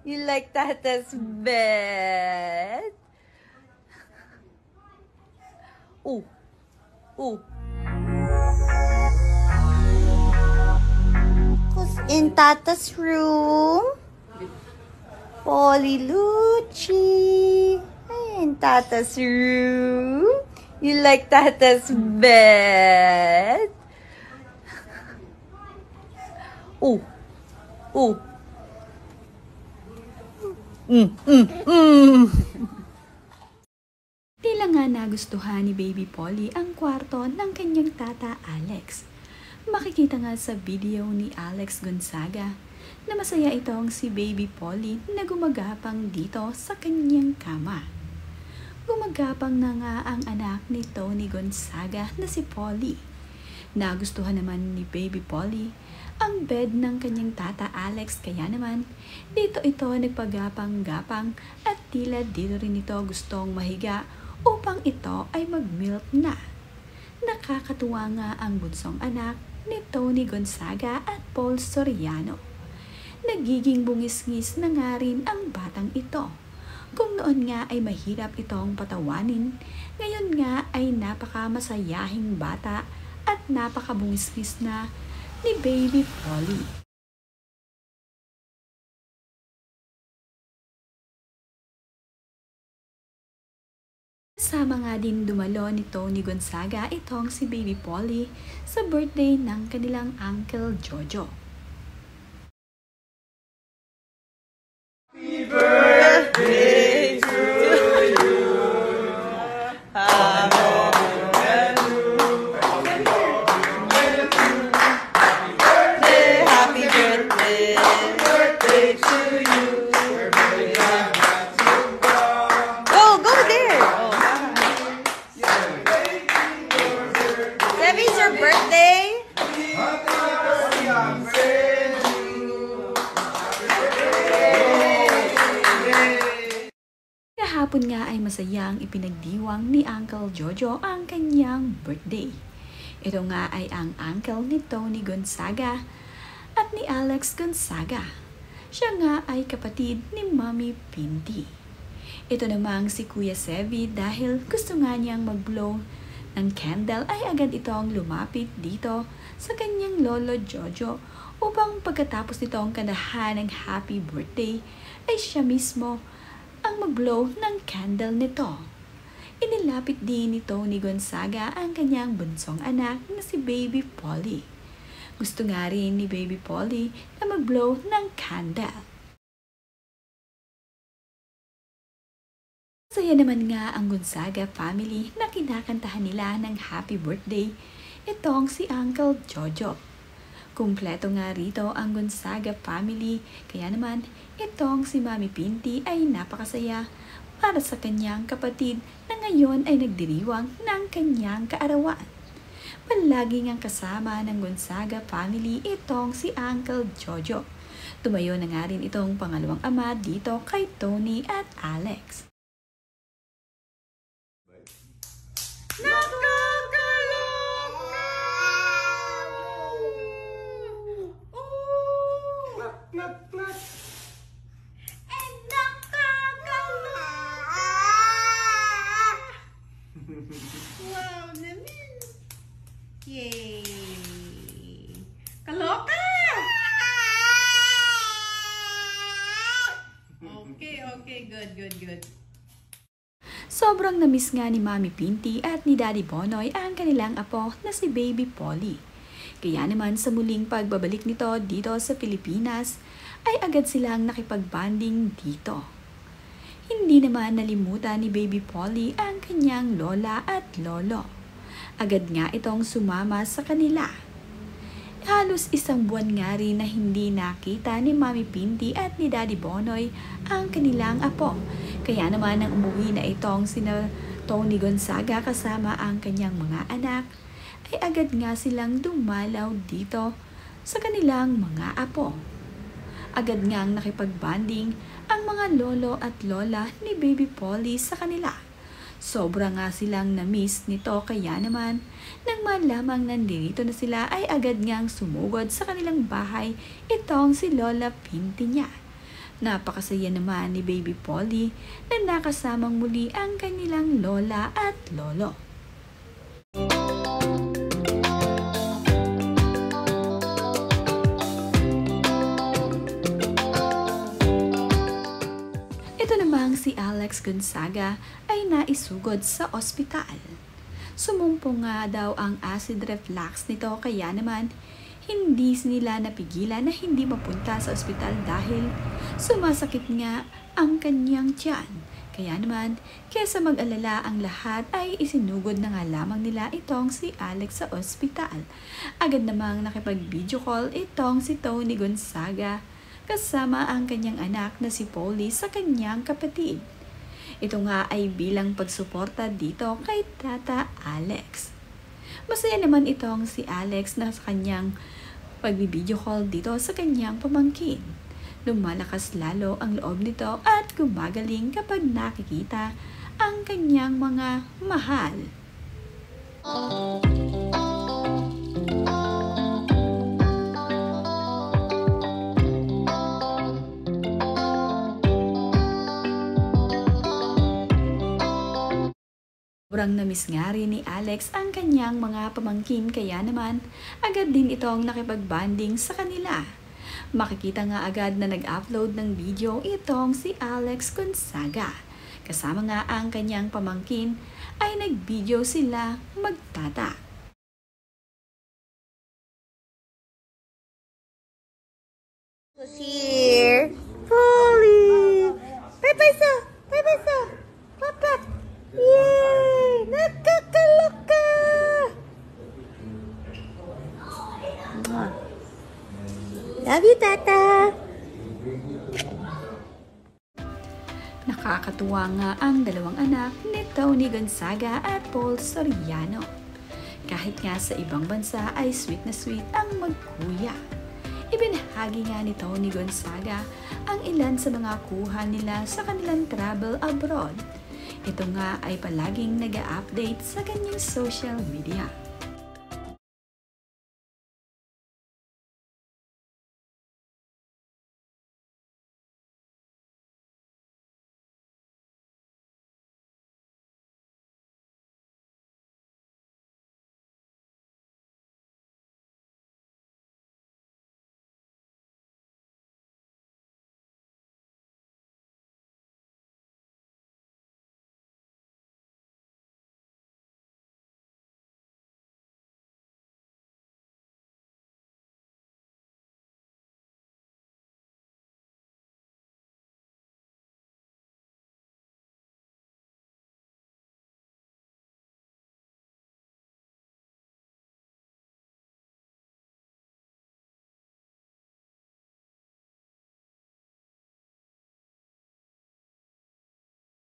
You like Tata's bed? Ooh. Ooh. Who's in Tata's room? Polly Lucci. In Tata's room. You like Tata's bed? Ooh. Ooh. Tila nga nagustuhan ni Baby Polly ang kwarto ng kanyang tata Alex. Makikita nga sa video ni Alex Gonzaga na masaya itong si Baby Polly na gumagapang dito sa kanyang kama. Gumagapang na nga ang anak ni Tony Gonzaga na si Polly. Nagustuhan naman ni Baby Polly ang bed ng kanyang tata Alex, kaya naman dito ito nagpagapang-gapang at tila dito rin ito gustong mahiga upang ito ay mag-milk na. Nakakatuwa nga ang bunsong anak ni Tony Gonzaga at Paul Soriano. Nagiging bungis-ngis na nga rin ang batang ito. Kung noon nga ay mahirap itong patawanin, ngayon nga ay napakamasayahing bata at napakabungis-ngis na ni Baby Polly. Kasama nga din dumalo ni Tony Gonzaga itong si Baby Polly sa birthday ng kanilang Uncle Jojo. Happy birthday to you. Happy birthday to you. Go there. Debbie's your birthday. Kahapon nga ay masayang ipinagdiwang ni Uncle Jojo ang kanyang birthday. Ito nga ay ang uncle ni Tony Gonzaga at ni Alex Gonzaga. Siya nga ay kapatid ni Mami Pinti. Ito namang si Kuya Sevi dahil gusto nga niyang mag-blow ng candle ay agad itong lumapit dito sa kanyang lolo Jojo upang pagkatapos nitong kantahan ng happy birthday ay siya mismo ang mag-blow ng candle nito. Inilapit din ni Tony Gonzaga ang kanyang bunsong anak na si Baby Polly. Gusto nga rin ni Baby Polly na mag-blow ng candle. Masaya naman nga ang Gonzaga family na kinakantahan nila ng happy birthday itong si Uncle Jojo. Kumpleto nga rito ang Gonzaga family, kaya naman itong si Mami Pinti ay napakasaya para sa kanyang kapatid na ngayon ay nagdiriwang ng kanyang kaarawan. Palagi ngang kasama ng Gonzaga family itong si Uncle Jojo. Tumayo na nga rin itong pangalawang ama dito kay Tony at Alex. Wow naman. Yay! Kaloka! Okay, good. Sobrang namiss nga ni Mami Pinti at ni Daddy Bonoy ang kanilang apo na si Baby Polly. Kaya naman sa muling pagbabalik nito dito sa Pilipinas ay agad silang nakipag-bonding dito. Hindi naman nalimutan ni Baby Polly ang kanyang lola at lolo. Agad nga itong sumama sa kanila. Halos isang buwan nga rin na hindi nakita ni Mami Pinti at ni Daddy Bonoy ang kanilang apo. Kaya naman nang umuwi na itong sina Tony Gonzaga kasama ang kanyang mga anak, ay agad nga silang dumalaw dito sa kanilang mga apo. Agad ngang nakipag-bonding ang mga lolo at lola ni Baby Polly sa kanila. Sobra nga silang na-miss nito, kaya naman nang malamang nandito na sila ay agad ngang sumugod sa kanilang bahay itong si Lola Pinti niya. Napakasaya naman ni Baby Polly na nakasamang muli ang kanilang lola at lolo. Ito namang si Alex Gonzaga ay naisugod sa ospital. Sumumpong nga daw ang acid reflux nito, kaya naman hindi nila napigilan na hindi mapunta sa ospital dahil sumasakit nga ang kanyang tiyan. Kaya naman, kesa mag-alala ang lahat ay isinugod na nga lamang nila itong si Alex sa ospital. Agad namang nakipag-video call itong si Tony Gonzaga kasama ang kanyang anak na si Polly sa kanyang kapatid. Ito nga ay bilang pagsuporta dito kay Tata Alex. Masaya naman itong si Alex na sa kanyang pag-video call dito sa kanyang pamangkin. Lumalakas lalo ang loob nito at gumagaling kapag nakikita ang kanyang mga mahal. Sobrang namiss nga rin ni Alex ang kanyang mga pamangkin, kaya naman agad din itong nakipag-banding sa kanila. Makikita nga agad na nag-upload ng video itong si Alex Gonzaga. Kasama nga ang kanyang pamangkin ay nag-video sila magtata. Who's here? Polly! Bye-bye sa! Bye-bye sa! Papa! Yay! Nakakaloka! Love you, Tata! Nakakatuwa nga ang dalawang anak ni Tony Gonzaga at Paul Soriano. Kahit nga sa ibang bansa ay sweet na sweet ang magkuya. Ibinahagi nga ni Tony Gonzaga ang ilan sa mga kuha nila sa kanilang travel abroad. Ito nga ay palaging nag-update sa kanyang social media.